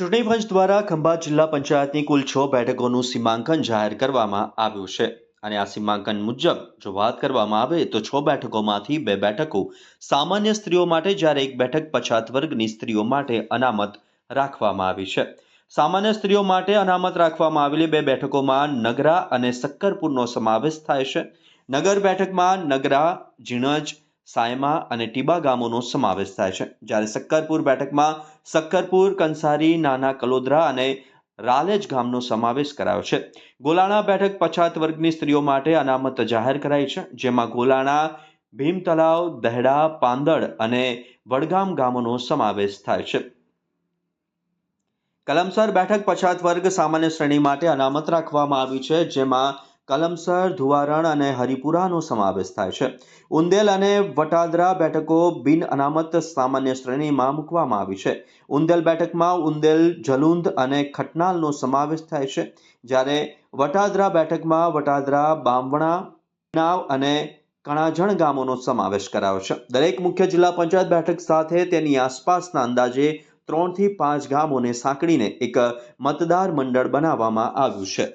ચૂંટણી પંચ દ્વારા ખંભાત જિલ્લા પંચાયતની કુલ 6 બેઠકોનું સીમાંકન જાહેર કરવામાં આવ્યું છે અને આ સીમાંકન મુજબ જો વાત કરવામાં આવે તો 6 બેઠકોમાંથી 2 બેઠકો સામાન્ય સ્ત્રીઓ માટે જ્યારે એક બેઠક પછાત વર્ગની સ્ત્રીઓ માટે અનામત રાખવામાં આવી છે. સામાન્ય સ્ત્રીઓ માટે અનામત રાખવામાં આવેલી 2 બેઠકોમાં નગરા અને સક્કરપુરનો સમાવેશ થાય છે. નગર બેઠકમાં નગરા, ઝીણજ, સાયમા અને ટીબા ગામોનો સમાવેશ થાય છે, જ્યારે સક્કરપુર બેઠકમાં સક્કરપુર, કંસારી, નાના કલોદરા અને રાલેજ ગામનો સમાવેશ કરાયો છે. ગોલાણા બેઠક પછાત વર્ગની સ્ત્રીઓ માટે અનામત જાહેર કરાઈ છે, જેમાં ગોલાણા, ભીમતલાવ, દહેડા, પાંદડ અને વડગામ ગામોનો સમાવેશ થાય છે. કલમસર બેઠક પછાત વર્ગ સામાન્ય શ્રેણી માટે અનામત રાખવામાં આવી છે, જેમાં કલમસર, ધુવારણ અને હરિપુરાનો સમાવેશ થાય છે. ઉંદેલ અને વટાદરા બેઠકો બિન અનામત સામાન્ય શ્રેણીમાં મૂકવામાં આવી છે. ઉંદેલ બેઠકમાં ઉંદેલ, જલુંધ અને ખટનાલનો સમાવેશ થાય છે, જ્યારે વટાદરા બેઠકમાં વટાદરા, બામવણા, નાવ અને કણાજણ ગામોનો સમાવેશ કરાયો છે. દરેક મુખ્ય જિલ્લા પંચાયત બેઠક સાથે તેની આસપાસના અંદાજે 3 થી 5 ગામોને સાંકળીને એક મતદાર મંડળ બનાવવામાં આવ્યું છે.